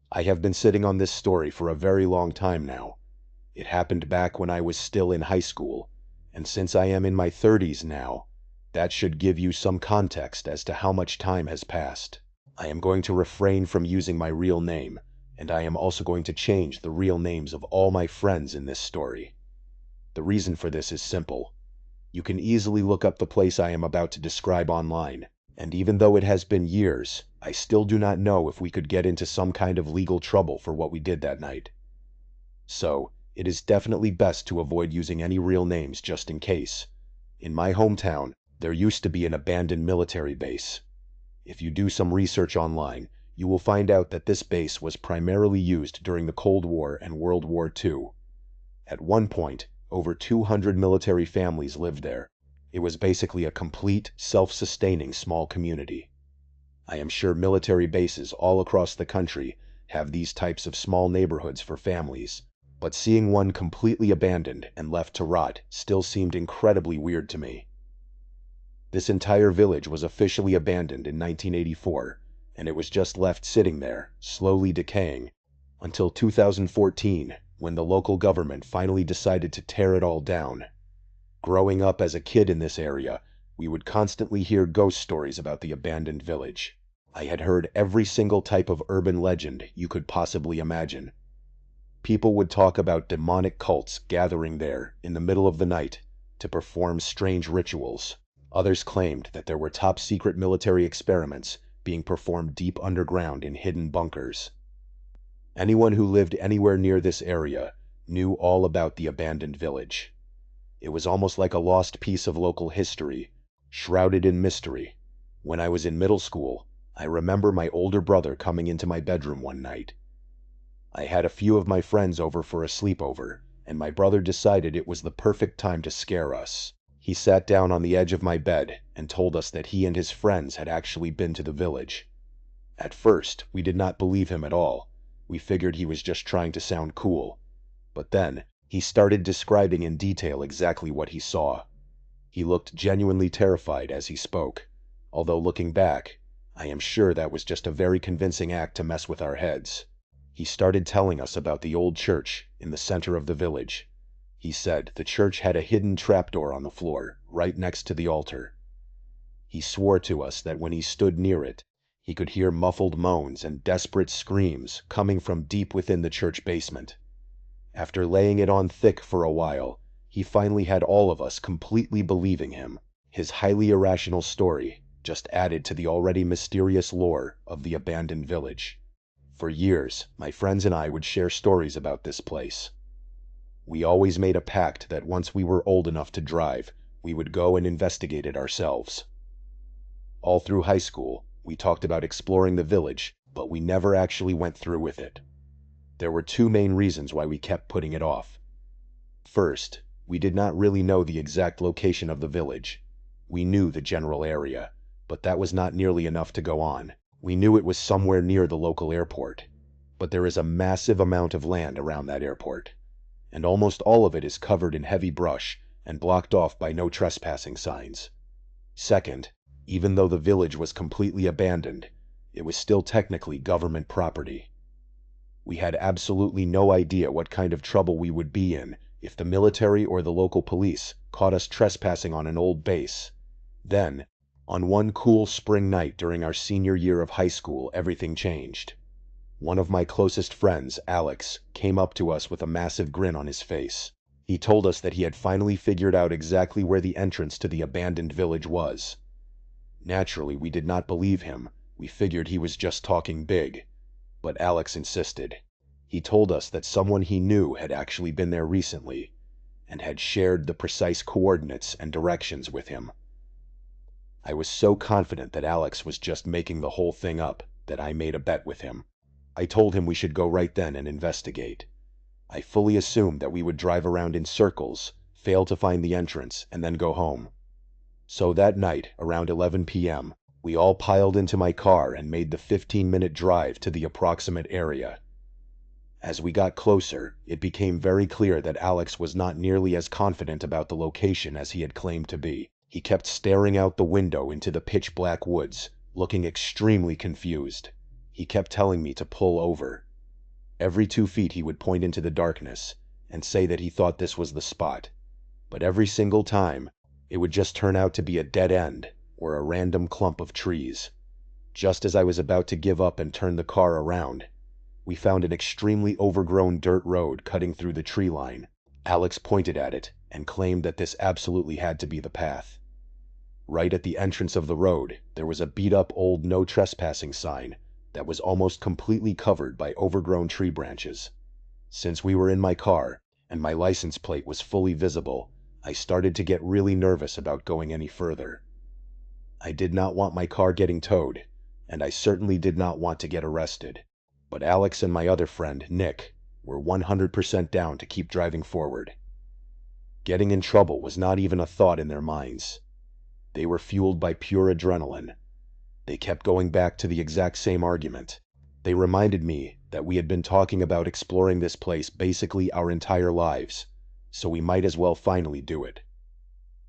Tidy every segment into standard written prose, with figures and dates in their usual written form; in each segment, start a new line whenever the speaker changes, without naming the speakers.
I have been sitting on this story for a very long time now. It happened back when I was still in high school, and since I am in my 30s now, that should give you some context as to how much time has passed. I am going to refrain from using my real name, and I am also going to change the real names of all my friends in this story. The reason for this is simple. You can easily look up the place I am about to describe online, and even though it has been years, I still do not know if we could get into some kind of legal trouble for what we did that night. So, it is definitely best to avoid using any real names just in case. In my hometown, there used to be an abandoned military base. If you do some research online, you will find out that this base was primarily used during the Cold War and World War II. At one point, over 200 military families lived there. It was basically a complete, self-sustaining small community. I am sure military bases all across the country have these types of small neighborhoods for families, but seeing one completely abandoned and left to rot still seemed incredibly weird to me. This entire village was officially abandoned in 1984, and it was just left sitting there, slowly decaying, until 2014, when the local government finally decided to tear it all down. Growing up as a kid in this area, we would constantly hear ghost stories about the abandoned village. I had heard every single type of urban legend you could possibly imagine. People would talk about demonic cults gathering there in the middle of the night to perform strange rituals. Others claimed that there were top-secret military experiments being performed deep underground in hidden bunkers. Anyone who lived anywhere near this area knew all about the abandoned village. It was almost like a lost piece of local history, shrouded in mystery. When I was in middle school, I remember my older brother coming into my bedroom one night. I had a few of my friends over for a sleepover, and my brother decided it was the perfect time to scare us. He sat down on the edge of my bed and told us that he and his friends had actually been to the village. At first, we did not believe him at all. We figured he was just trying to sound cool. But then, he started describing in detail exactly what he saw. He looked genuinely terrified as he spoke, although looking back, I am sure that was just a very convincing act to mess with our heads. He started telling us about the old church in the center of the village. He said the church had a hidden trapdoor on the floor, right next to the altar. He swore to us that when he stood near it, he could hear muffled moans and desperate screams coming from deep within the church basement. After laying it on thick for a while, he finally had all of us completely believing him. His highly irrational story just added to the already mysterious lore of the abandoned village. For years, my friends and I would share stories about this place. We always made a pact that once we were old enough to drive, we would go and investigate it ourselves. All through high school, we talked about exploring the village, but we never actually went through with it. There were two main reasons why we kept putting it off. First, we did not really know the exact location of the village. We knew the general area, but that was not nearly enough to go on. We knew it was somewhere near the local airport, but there is a massive amount of land around that airport, and almost all of it is covered in heavy brush and blocked off by no trespassing signs. Second, even though the village was completely abandoned, it was still technically government property. We had absolutely no idea what kind of trouble we would be in if the military or the local police caught us trespassing on an old base. Then, on one cool spring night during our senior year of high school, everything changed. One of my closest friends, Alex, came up to us with a massive grin on his face. He told us that he had finally figured out exactly where the entrance to the abandoned village was. Naturally, we did not believe him. We figured he was just talking big. But Alex insisted. He told us that someone he knew had actually been there recently, and had shared the precise coordinates and directions with him. I was so confident that Alex was just making the whole thing up that I made a bet with him. I told him we should go right then and investigate. I fully assumed that we would drive around in circles, fail to find the entrance, and then go home. So that night, around 11 p.m., we all piled into my car and made the 15-minute drive to the approximate area. As we got closer, it became very clear that Alex was not nearly as confident about the location as he had claimed to be. He kept staring out the window into the pitch-black woods, looking extremely confused. He kept telling me to pull over. Every 2 feet he would point into the darkness and say that he thought this was the spot. But every single time, it would just turn out to be a dead end or a random clump of trees. Just as I was about to give up and turn the car around, we found an extremely overgrown dirt road cutting through the tree line. Alex pointed at it and claimed that this absolutely had to be the path. Right at the entrance of the road, there was a beat-up old no trespassing sign that was almost completely covered by overgrown tree branches. Since we were in my car, and my license plate was fully visible, I started to get really nervous about going any further. I did not want my car getting towed, and I certainly did not want to get arrested. But Alex and my other friend, Nick, were 100% down to keep driving forward. Getting in trouble was not even a thought in their minds. They were fueled by pure adrenaline. They kept going back to the exact same argument. They reminded me that we had been talking about exploring this place basically our entire lives, so we might as well finally do it.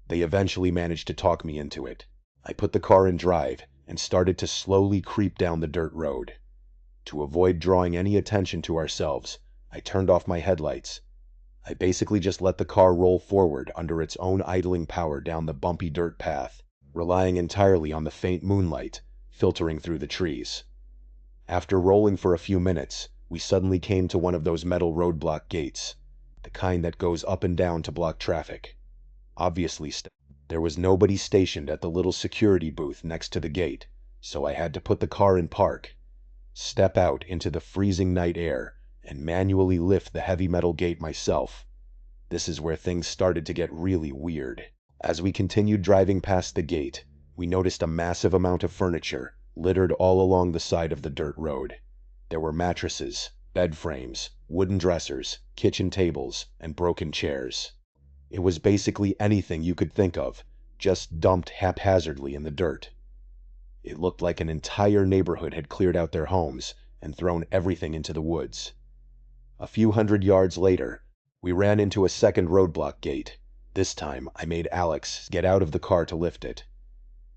They eventually managed to talk me into it. I put the car in drive and started to slowly creep down the dirt road. To avoid drawing any attention to ourselves, I turned off my headlights. I basically just let the car roll forward under its own idling power down the bumpy dirt path, relying entirely on the faint moonlight filtering through the trees. After rolling for a few minutes, we suddenly came to one of those metal roadblock gates, the kind that goes up and down to block traffic. Obviously, there was nobody stationed at the little security booth next to the gate, so I had to put the car in park, step out into the freezing night air, and manually lift the heavy metal gate myself. This is where things started to get really weird. As we continued driving past the gate, we noticed a massive amount of furniture littered all along the side of the dirt road. There were mattresses, bed frames, wooden dressers, kitchen tables, and broken chairs. It was basically anything you could think of, just dumped haphazardly in the dirt. It looked like an entire neighborhood had cleared out their homes and thrown everything into the woods. A few hundred yards later, we ran into a second roadblock gate. This time, I made Alex get out of the car to lift it.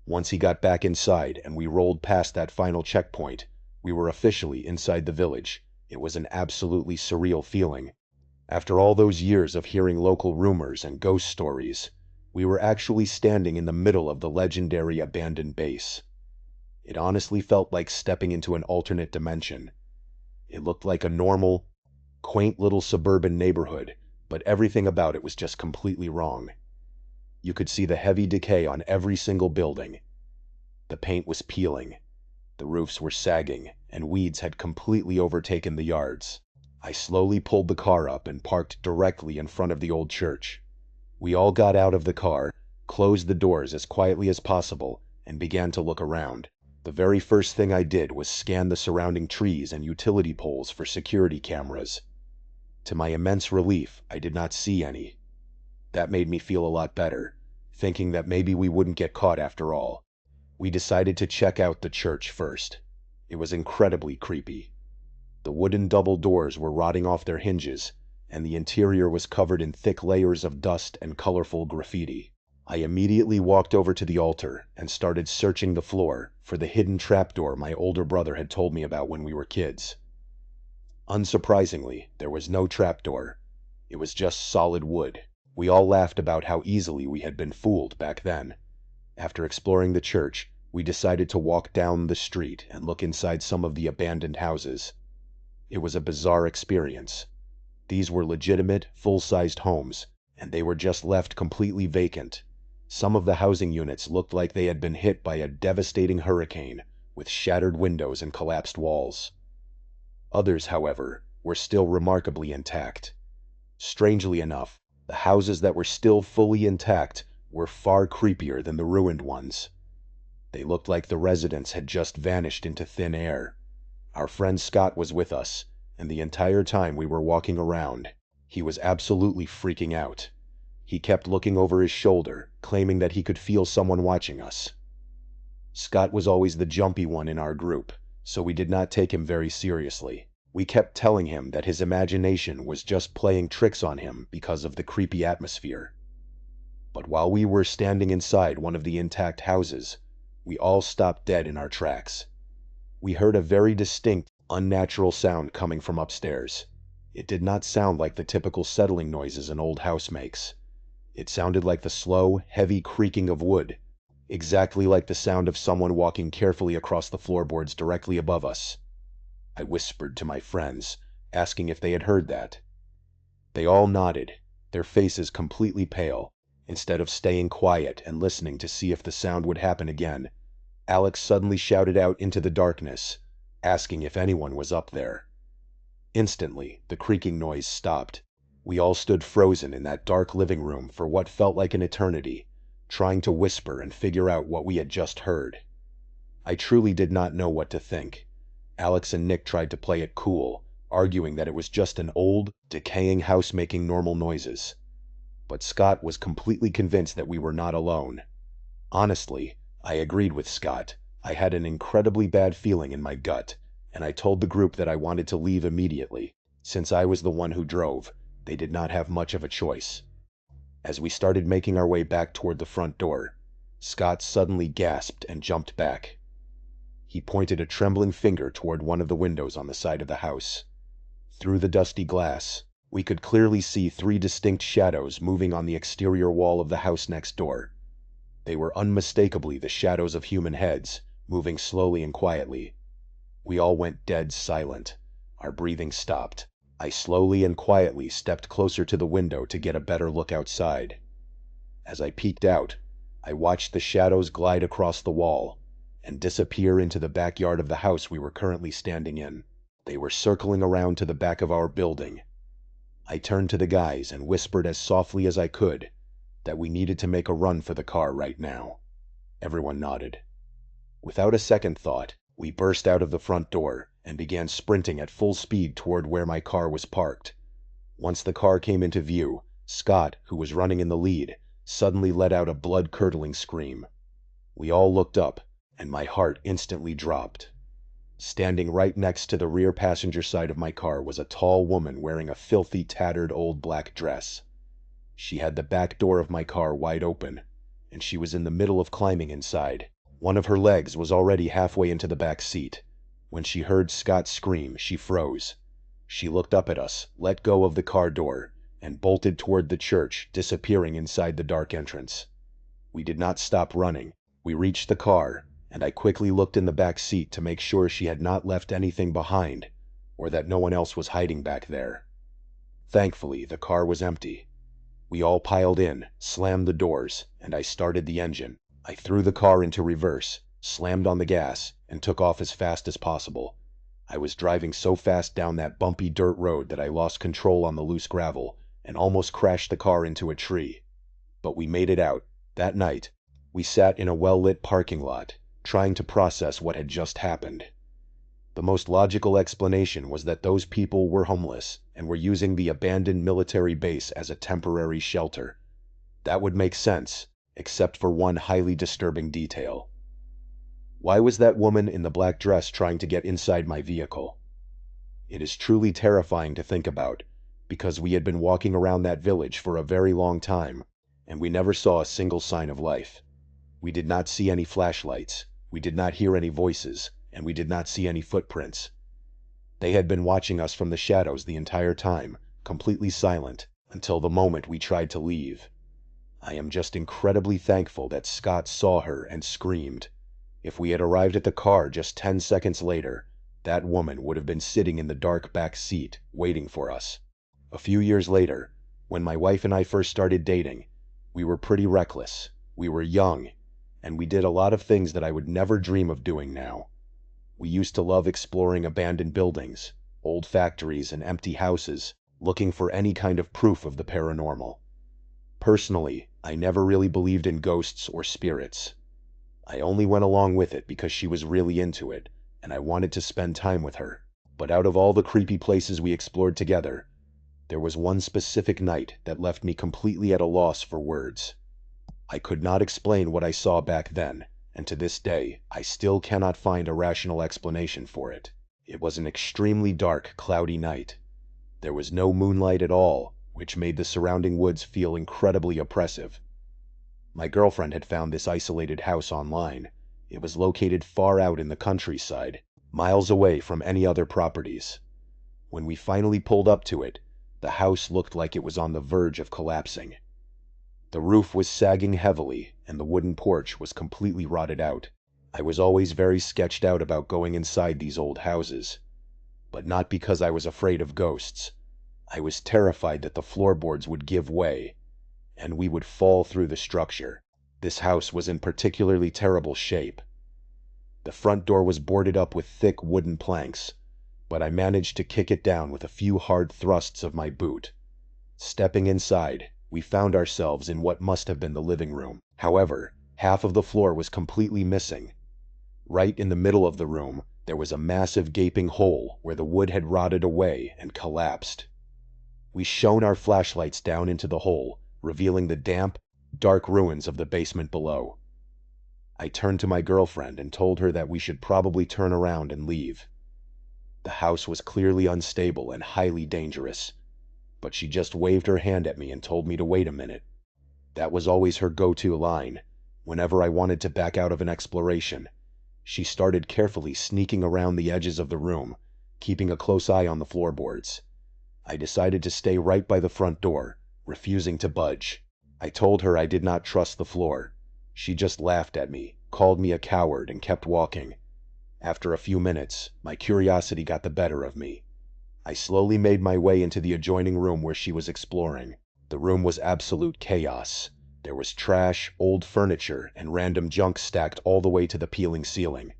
Once he got back inside and we rolled past that final checkpoint, we were officially inside the village. It was an absolutely surreal feeling. After all those years of hearing local rumors and ghost stories, we were actually standing in the middle of the legendary abandoned base. It honestly felt like stepping into an alternate dimension. It looked like a normal, quaint little suburban neighborhood, but everything about it was just completely wrong. You could see the heavy decay on every single building. The paint was peeling, the roofs were sagging, and weeds had completely overtaken the yards. I slowly pulled the car up and parked directly in front of the old church. We all got out of the car, closed the doors as quietly as possible, and began to look around. The very first thing I did was scan the surrounding trees and utility poles for security cameras. To my immense relief, I did not see any. That made me feel a lot better, thinking that maybe we wouldn't get caught after all. We decided to check out the church first. It was incredibly creepy. The wooden double doors were rotting off their hinges, and the interior was covered in thick layers of dust and colorful graffiti. I immediately walked over to the altar and started searching the floor for the hidden trapdoor my older brother had told me about when we were kids. Unsurprisingly, there was no trapdoor. It was just solid wood. We all laughed about how easily we had been fooled back then. After exploring the church, we decided to walk down the street and look inside some of the abandoned houses. It was a bizarre experience. These were legitimate, full-sized homes, and they were just left completely vacant. Some of the housing units looked like they had been hit by a devastating hurricane, with shattered windows and collapsed walls. Others, however, were still remarkably intact. Strangely enough, the houses that were still fully intact were far creepier than the ruined ones. They looked like the residents had just vanished into thin air. Our friend Scott was with us, and the entire time we were walking around, he was absolutely freaking out. He kept looking over his shoulder, claiming that he could feel someone watching us. Scott was always the jumpy one in our group, so we did not take him very seriously. We kept telling him that his imagination was just playing tricks on him because of the creepy atmosphere. But while we were standing inside one of the intact houses, we all stopped dead in our tracks. We heard a very distinct unnatural sound coming from upstairs. It did not sound like the typical settling noises an old house makes. It sounded like the slow, heavy creaking of wood, exactly like the sound of someone walking carefully across the floorboards directly above us. I whispered to my friends, asking if they had heard that. They all nodded, their faces completely pale. Instead of staying quiet and listening to see if the sound would happen again, Alex suddenly shouted out into the darkness, asking if anyone was up there. Instantly, the creaking noise stopped. We all stood frozen in that dark living room for what felt like an eternity, trying to whisper and figure out what we had just heard. I truly did not know what to think. Alex and Nick tried to play it cool, arguing that it was just an old, decaying house making normal noises. But Scott was completely convinced that we were not alone. Honestly, I agreed with Scott. I had an incredibly bad feeling in my gut, and I told the group that I wanted to leave immediately. Since I was the one who drove, they did not have much of a choice. As we started making our way back toward the front door, Scott suddenly gasped and jumped back. He pointed a trembling finger toward one of the windows on the side of the house. Through the dusty glass, we could clearly see 3 distinct shadows moving on the exterior wall of the house next door. They were unmistakably the shadows of human heads, moving slowly and quietly. We all went dead silent. Our breathing stopped. I slowly and quietly stepped closer to the window to get a better look outside. As I peeked out, I watched the shadows glide across the wall and disappear into the backyard of the house we were currently standing in. They were circling around to the back of our building. I turned to the guys and whispered as softly as I could that we needed to make a run for the car right now. Everyone nodded. Without a second thought, we burst out of the front door and began sprinting at full speed toward where my car was parked. Once the car came into view, Scott, who was running in the lead, suddenly let out a blood-curdling scream. We all looked up, and my heart instantly dropped. Standing right next to the rear passenger side of my car was a tall woman wearing a filthy, tattered old black dress. She had the back door of my car wide open, and she was in the middle of climbing inside. One of her legs was already halfway into the back seat. When she heard Scott scream, she froze. She looked up at us, let go of the car door, and bolted toward the church, disappearing inside the dark entrance. We did not stop running. We reached the car, and I quickly looked in the back seat to make sure she had not left anything behind, or that no one else was hiding back there. Thankfully, the car was empty. We all piled in, slammed the doors, and I started the engine. I threw the car into reverse, slammed on the gas, and took off as fast as possible. I was driving so fast down that bumpy dirt road that I lost control on the loose gravel and almost crashed the car into a tree. But we made it out. That night, we sat in a well-lit parking lot, trying to process what had just happened. The most logical explanation was that those people were homeless and were using the abandoned military base as a temporary shelter. That would make sense, except for one highly disturbing detail. Why was that woman in the black dress trying to get inside my vehicle? It is truly terrifying to think about, because we had been walking around that village for a very long time, and we never saw a single sign of life. We did not see any flashlights, we did not hear any voices, and we did not see any footprints. They had been watching us from the shadows the entire time, completely silent, until the moment we tried to leave. I am just incredibly thankful that Scott saw her and screamed. If we had arrived at the car just 10 seconds later, that woman would have been sitting in the dark back seat, waiting for us. A few years later, when my wife and I first started dating, we were pretty reckless. We were young, and we did a lot of things that I would never dream of doing now. We used to love exploring abandoned buildings, old factories, and empty houses, looking for any kind of proof of the paranormal. Personally, I never really believed in ghosts or spirits. I only went along with it because she was really into it, and I wanted to spend time with her. But out of all the creepy places we explored together, there was one specific night that left me completely at a loss for words. I could not explain what I saw back then, and to this day, I still cannot find a rational explanation for it. It was an extremely dark, cloudy night. There was no moonlight at all, which made the surrounding woods feel incredibly oppressive. My girlfriend had found this isolated house online. It was located far out in the countryside, miles away from any other properties. When we finally pulled up to it, the house looked like it was on the verge of collapsing. The roof was sagging heavily, and the wooden porch was completely rotted out. I was always very sketched out about going inside these old houses, but not because I was afraid of ghosts. I was terrified that the floorboards would give way, and we would fall through the structure. This house was in particularly terrible shape. The front door was boarded up with thick wooden planks, but I managed to kick it down with a few hard thrusts of my boot. Stepping inside, we found ourselves in what must have been the living room. However, half of the floor was completely missing. Right in the middle of the room, there was a massive gaping hole where the wood had rotted away and collapsed. We shone our flashlights down into the hole, revealing the damp, dark ruins of the basement below. I turned to my girlfriend and told her that we should probably turn around and leave. The house was clearly unstable and highly dangerous, but she just waved her hand at me and told me to wait a minute. That was always her go-to line. Whenever I wanted to back out of an exploration, she started carefully sneaking around the edges of the room, keeping a close eye on the floorboards. I decided to stay right by the front door, refusing to budge. I told her I did not trust the floor. She just laughed at me, called me a coward, and kept walking. After a few minutes, my curiosity got the better of me. I slowly made my way into the adjoining room where she was exploring. The room was absolute chaos. There was trash, old furniture, and random junk stacked all the way to the peeling ceiling.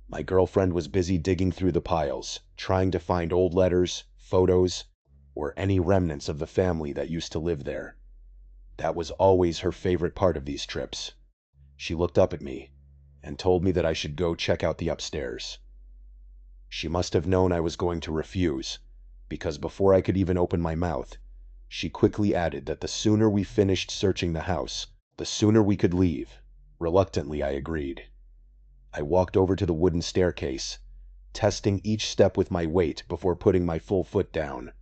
My girlfriend was busy digging through the piles, trying to find old letters, photos, or any remnants of the family that used to live there. That was always her favorite part of these trips. She looked up at me and told me that I should go check out the upstairs. She must have known I was going to refuse, because before I could even open my mouth, she quickly added that the sooner we finished searching the house, the sooner we could leave. Reluctantly, I agreed. I walked over to the wooden staircase, testing each step with my weight before putting my full foot down.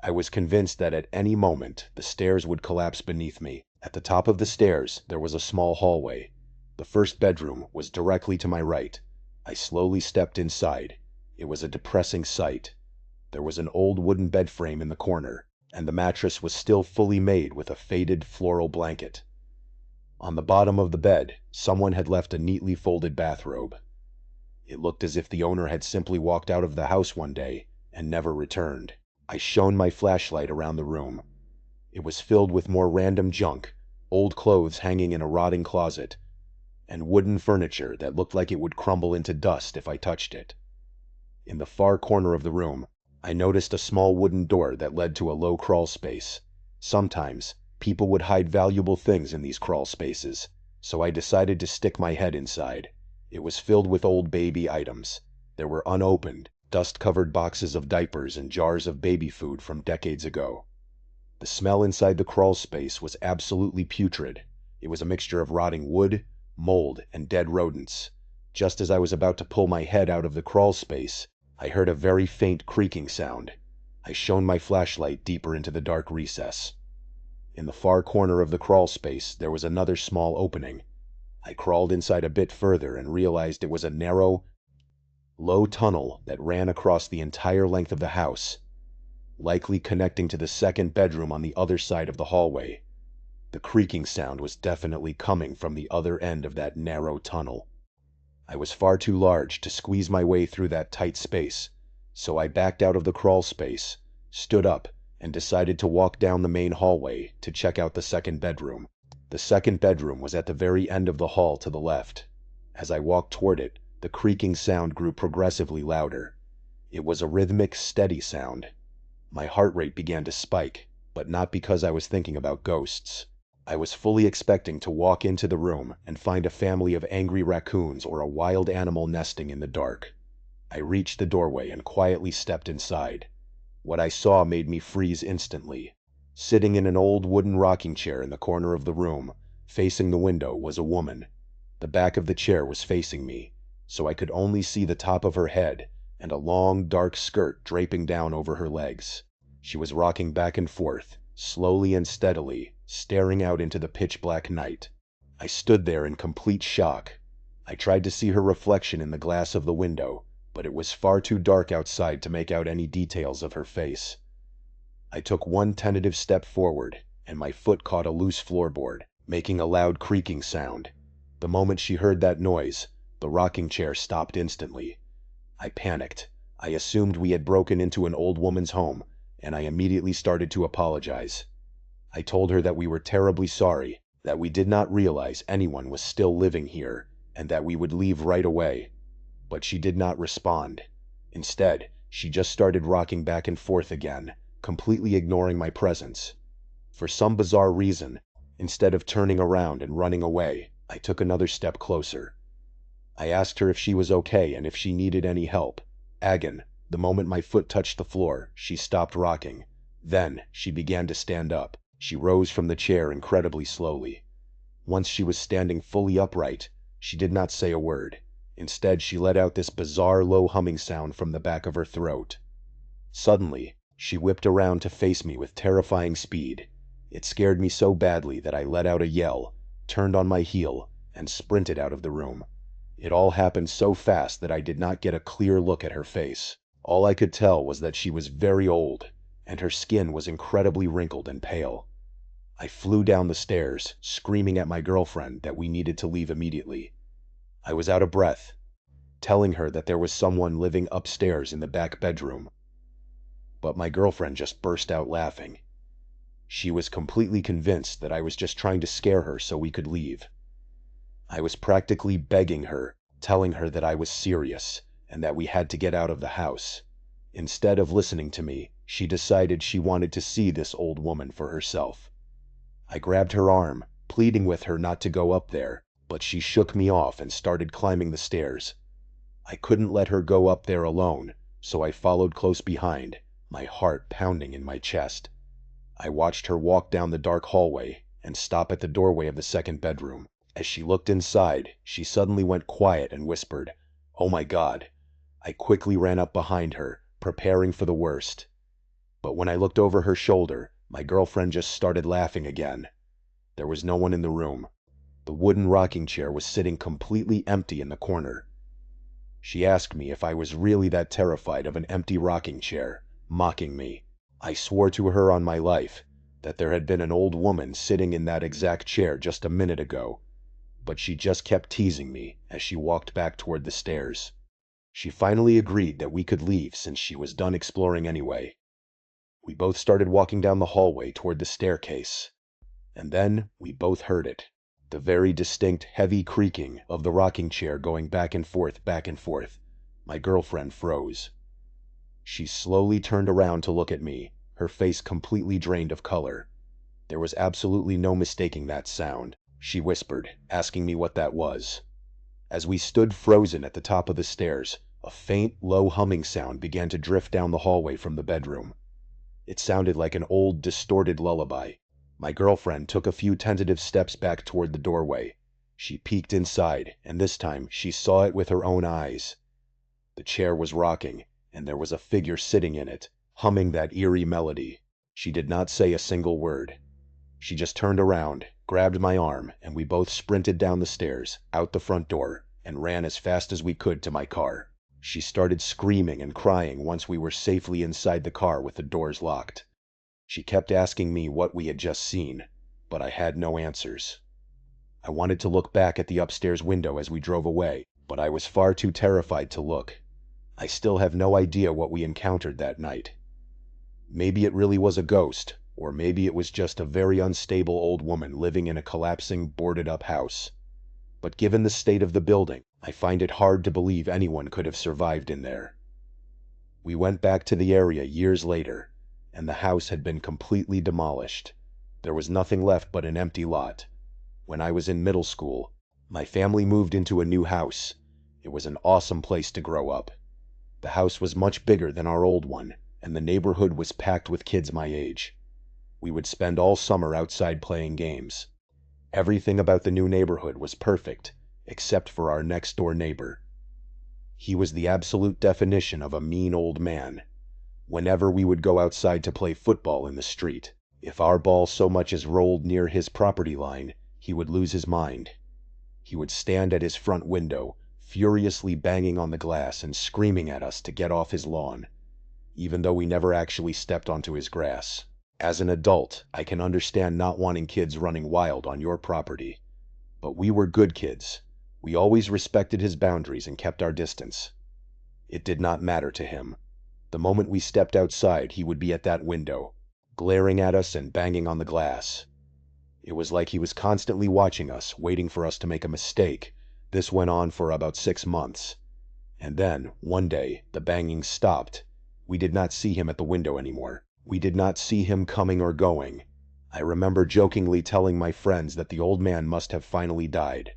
I was convinced that at any moment the stairs would collapse beneath me. At the top of the stairs, there was a small hallway. The first bedroom was directly to my right. I slowly stepped inside. It was a depressing sight. There was an old wooden bed frame in the corner, and the mattress was still fully made with a faded floral blanket. On the bottom of the bed, someone had left a neatly folded bathrobe. It looked as if the owner had simply walked out of the house one day and never returned. I shone my flashlight around the room. It was filled with more random junk, old clothes hanging in a rotting closet, and wooden furniture that looked like it would crumble into dust if I touched it. In the far corner of the room, I noticed a small wooden door that led to a low crawl space. Sometimes, people would hide valuable things in these crawl spaces, so I decided to stick my head inside. It was filled with old baby items. There were unopened, dust-covered boxes of diapers and jars of baby food from decades ago. The smell inside the crawl space was absolutely putrid. It was a mixture of rotting wood, mold, and dead rodents. Just as I was about to pull my head out of the crawl space, I heard a very faint creaking sound. I shone my flashlight deeper into the dark recess. In the far corner of the crawl space, there was another small opening. I crawled inside a bit further and realized it was a narrow, low tunnel that ran across the entire length of the house, likely connecting to the second bedroom on the other side of the hallway. The creaking sound was definitely coming from the other end of that narrow tunnel. I was far too large to squeeze my way through that tight space, so I backed out of the crawl space, stood up, and decided to walk down the main hallway to check out the second bedroom. The second bedroom was at the very end of the hall to the left. As I walked toward it, the creaking sound grew progressively louder. It was a rhythmic, steady sound. My heart rate began to spike, but not because I was thinking about ghosts. I was fully expecting to walk into the room and find a family of angry raccoons or a wild animal nesting in the dark. I reached the doorway and quietly stepped inside. What I saw made me freeze instantly. Sitting in an old wooden rocking chair in the corner of the room, facing the window, was a woman. The back of the chair was facing me, so I could only see the top of her head and a long, dark skirt draping down over her legs. She was rocking back and forth, slowly and steadily, staring out into the pitch-black night. I stood there in complete shock. I tried to see her reflection in the glass of the window, but it was far too dark outside to make out any details of her face. I took one tentative step forward, and my foot caught a loose floorboard, making a loud creaking sound. The moment she heard that noise, the rocking chair stopped instantly. I panicked. I assumed we had broken into an old woman's home, and I immediately started to apologize. I told her that we were terribly sorry, that we did not realize anyone was still living here, and that we would leave right away. But she did not respond. Instead, she just started rocking back and forth again, completely ignoring my presence. For some bizarre reason, instead of turning around and running away, I took another step closer. I asked her if she was okay and if she needed any help. The moment my foot touched the floor, she stopped rocking. Then, she began to stand up. She rose from the chair incredibly slowly. Once she was standing fully upright, she did not say a word. Instead, she let out this bizarre low humming sound from the back of her throat. Suddenly, she whipped around to face me with terrifying speed. It scared me so badly that I let out a yell, turned on my heel, and sprinted out of the room. It all happened so fast that I did not get a clear look at her face. All I could tell was that she was very old, and her skin was incredibly wrinkled and pale. I flew down the stairs, screaming at my girlfriend that we needed to leave immediately. I was out of breath, telling her that there was someone living upstairs in the back bedroom. But my girlfriend just burst out laughing. She was completely convinced that I was just trying to scare her so we could leave. I was practically begging her, telling her that I was serious, and that we had to get out of the house. Instead of listening to me, she decided she wanted to see this old woman for herself. I grabbed her arm, pleading with her not to go up there, but she shook me off and started climbing the stairs. I couldn't let her go up there alone, so I followed close behind, my heart pounding in my chest. I watched her walk down the dark hallway and stop at the doorway of the second bedroom. As she looked inside, she suddenly went quiet and whispered, "Oh my God." I quickly ran up behind her, preparing for the worst. But when I looked over her shoulder, my girlfriend just started laughing again. There was no one in the room. The wooden rocking chair was sitting completely empty in the corner. She asked me if I was really that terrified of an empty rocking chair, mocking me. I swore to her on my life that there had been an old woman sitting in that exact chair just a minute ago, but she just kept teasing me as she walked back toward the stairs. She finally agreed that we could leave since she was done exploring anyway. We both started walking down the hallway toward the staircase, and then we both heard it. The very distinct, heavy creaking of the rocking chair going back and forth, back and forth. My girlfriend froze. She slowly turned around to look at me, her face completely drained of color. There was absolutely no mistaking that sound. She whispered, asking me what that was. As we stood frozen at the top of the stairs, a faint, low humming sound began to drift down the hallway from the bedroom. It sounded like an old, distorted lullaby. My girlfriend took a few tentative steps back toward the doorway. She peeked inside, and this time she saw it with her own eyes. The chair was rocking, and there was a figure sitting in it, humming that eerie melody. She did not say a single word. She just turned around, grabbed my arm, and we both sprinted down the stairs, out the front door, and ran as fast as we could to my car. She started screaming and crying once we were safely inside the car with the doors locked. She kept asking me what we had just seen, but I had no answers. I wanted to look back at the upstairs window as we drove away, but I was far too terrified to look. I still have no idea what we encountered that night. Maybe it really was a ghost, or maybe it was just a very unstable old woman living in a collapsing, boarded-up house. But given the state of the building, I find it hard to believe anyone could have survived in there. We went back to the area years later, and the house had been completely demolished. There was nothing left but an empty lot. When I was in middle school, my family moved into a new house. It was an awesome place to grow up. The house was much bigger than our old one, and the neighborhood was packed with kids my age. We would spend all summer outside playing games. Everything about the new neighborhood was perfect, except for our next-door neighbor. He was the absolute definition of a mean old man. Whenever we would go outside to play football in the street, if our ball so much as rolled near his property line, he would lose his mind. He would stand at his front window, furiously banging on the glass and screaming at us to get off his lawn, even though we never actually stepped onto his grass. As an adult, I can understand not wanting kids running wild on your property. But we were good kids. We always respected his boundaries and kept our distance. It did not matter to him. The moment we stepped outside, he would be at that window, glaring at us and banging on the glass. It was like he was constantly watching us, waiting for us to make a mistake. This went on for about 6 months. And then, one day, the banging stopped. We did not see him at the window anymore. We did not see him coming or going. I remember jokingly telling my friends that the old man must have finally died.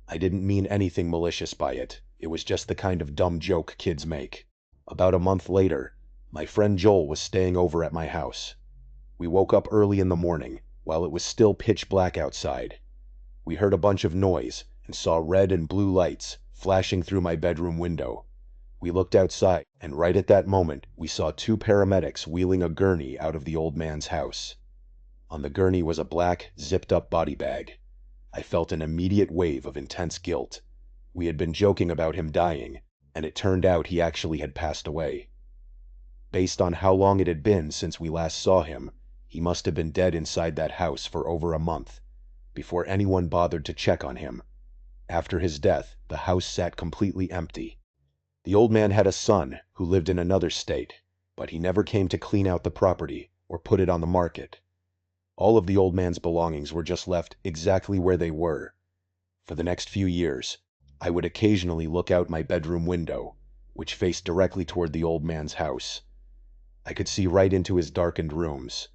I didn't mean anything malicious by it. It was just the kind of dumb joke kids make. About a month later, my friend Joel was staying over at my house. We woke up early in the morning, while it was still pitch black outside. We heard a bunch of noise and saw red and blue lights flashing through my bedroom window. We looked outside, and right at that moment, we saw 2 paramedics wheeling a gurney out of the old man's house. On the gurney was a black, zipped-up body bag. I felt an immediate wave of intense guilt. We had been joking about him dying, and it turned out he actually had passed away. Based on how long it had been since we last saw him, he must have been dead inside that house for over a month, before anyone bothered to check on him. After his death, the house sat completely empty. The old man had a son who lived in another state, but he never came to clean out the property or put it on the market. All of the old man's belongings were just left exactly where they were. For the next few years, I would occasionally look out my bedroom window, which faced directly toward the old man's house. I could see right into his darkened rooms.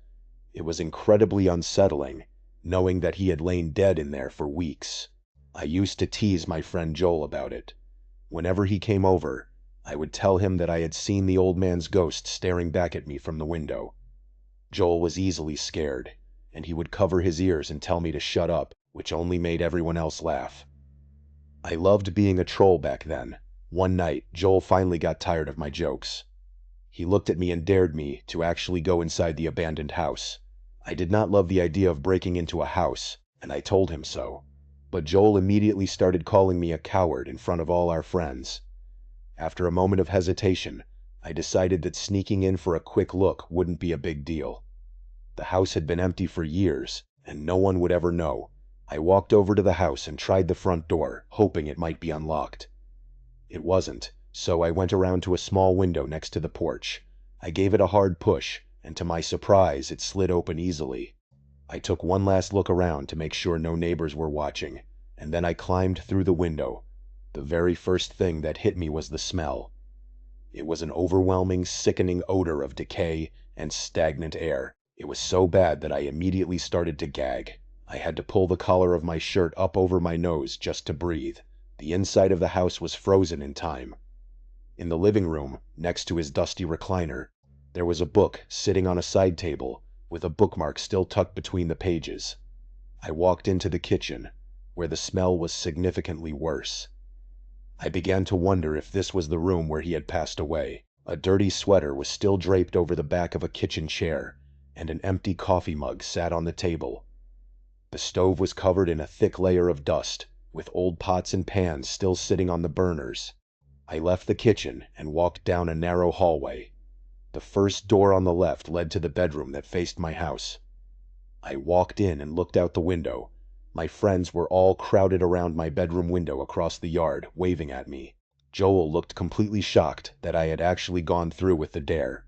It was incredibly unsettling, knowing that he had lain dead in there for weeks. I used to tease my friend Joel about it. Whenever he came over, I would tell him that I had seen the old man's ghost staring back at me from the window. Joel was easily scared, and he would cover his ears and tell me to shut up, which only made everyone else laugh. I loved being a troll back then. One night, Joel finally got tired of my jokes. He looked at me and dared me to actually go inside the abandoned house. I did not love the idea of breaking into a house, and I told him so. But Joel immediately started calling me a coward in front of all our friends. After a moment of hesitation, I decided that sneaking in for a quick look wouldn't be a big deal. The house had been empty for years, and no one would ever know. I walked over to the house and tried the front door, hoping it might be unlocked. It wasn't, so I went around to a small window next to the porch. I gave it a hard push, and to my surprise, it slid open easily. I took one last look around to make sure no neighbors were watching, and then I climbed through the window. The very first thing that hit me was the smell. It was an overwhelming, sickening odor of decay and stagnant air. It was so bad that I immediately started to gag. I had to pull the collar of my shirt up over my nose just to breathe. The inside of the house was frozen in time. In the living room, next to his dusty recliner, there was a book sitting on a side table, with a bookmark still tucked between the pages. I walked into the kitchen, where the smell was significantly worse. I began to wonder if this was the room where he had passed away. A dirty sweater was still draped over the back of a kitchen chair, and an empty coffee mug sat on the table. The stove was covered in a thick layer of dust, with old pots and pans still sitting on the burners. I left the kitchen and walked down a narrow hallway. The first door on the left led to the bedroom that faced my house. I walked in and looked out the window. My friends were all crowded around my bedroom window across the yard, waving at me. Joel looked completely shocked that I had actually gone through with the dare.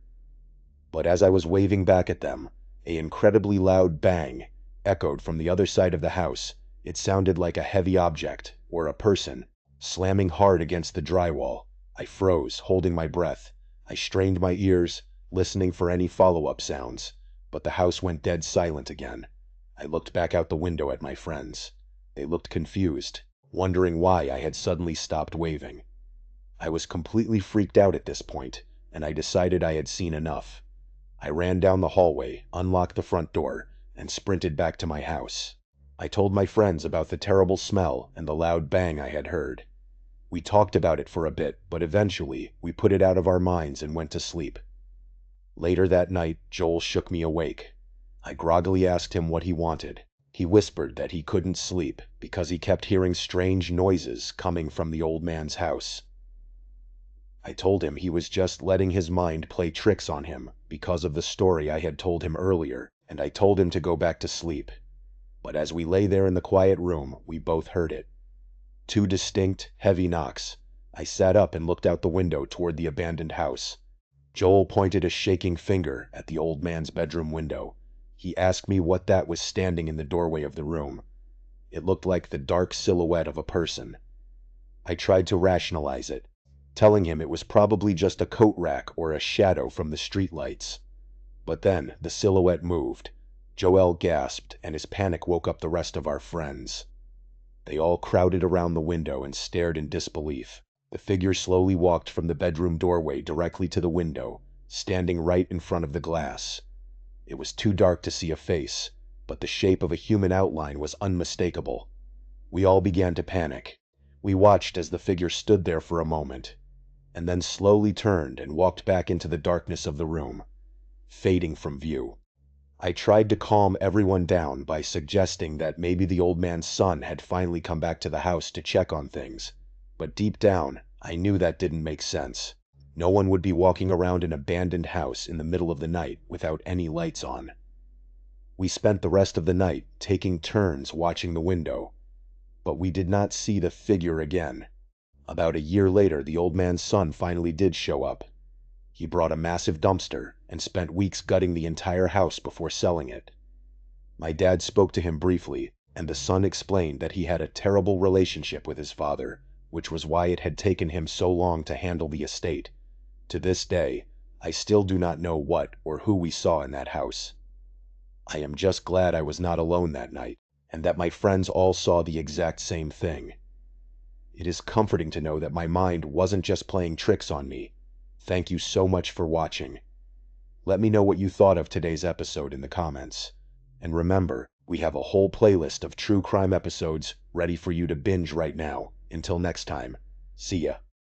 But as I was waving back at them, an incredibly loud bang echoed from the other side of the house. It sounded like a heavy object, or a person, slamming hard against the drywall. I froze, holding my breath. I strained my ears, listening for any follow-up sounds, but the house went dead silent again. I looked back out the window at my friends. They looked confused, wondering why I had suddenly stopped waving. I was completely freaked out at this point, and I decided I had seen enough. I ran down the hallway, unlocked the front door, and sprinted back to my house. I told my friends about the terrible smell and the loud bang I had heard. We talked about it for a bit, but eventually we put it out of our minds and went to sleep. Later that night, Joel shook me awake. I groggily asked him what he wanted. He whispered that he couldn't sleep because he kept hearing strange noises coming from the old man's house. I told him he was just letting his mind play tricks on him because of the story I had told him earlier, and I told him to go back to sleep. But as we lay there in the quiet room, we both heard it. 2 distinct, heavy knocks. I sat up and looked out the window toward the abandoned house. Joel pointed a shaking finger at the old man's bedroom window. He asked me what that was standing in the doorway of the room. It looked like the dark silhouette of a person. I tried to rationalize it, telling him it was probably just a coat rack or a shadow from the streetlights. But then the silhouette moved. Joel gasped, and his panic woke up the rest of our friends. They all crowded around the window and stared in disbelief. The figure slowly walked from the bedroom doorway directly to the window, standing right in front of the glass. It was too dark to see a face, but the shape of a human outline was unmistakable. We all began to panic. We watched as the figure stood there for a moment, and then slowly turned and walked back into the darkness of the room, fading from view. I tried to calm everyone down by suggesting that maybe the old man's son had finally come back to the house to check on things, but deep down, I knew that didn't make sense. No one would be walking around an abandoned house in the middle of the night without any lights on. We spent the rest of the night taking turns watching the window, but we did not see the figure again. About a year later, the old man's son finally did show up. He brought a massive dumpster and spent weeks gutting the entire house before selling it. My dad spoke to him briefly, and the son explained that he had a terrible relationship with his father, which was why it had taken him so long to handle the estate. To this day, I still do not know what or who we saw in that house. I am just glad I was not alone that night, and that my friends all saw the exact same thing. It is comforting to know that my mind wasn't just playing tricks on me. Thank you so much for watching. Let me know what you thought of today's episode in the comments. And remember, we have a whole playlist of true crime episodes ready for you to binge right now. Until next time, see ya.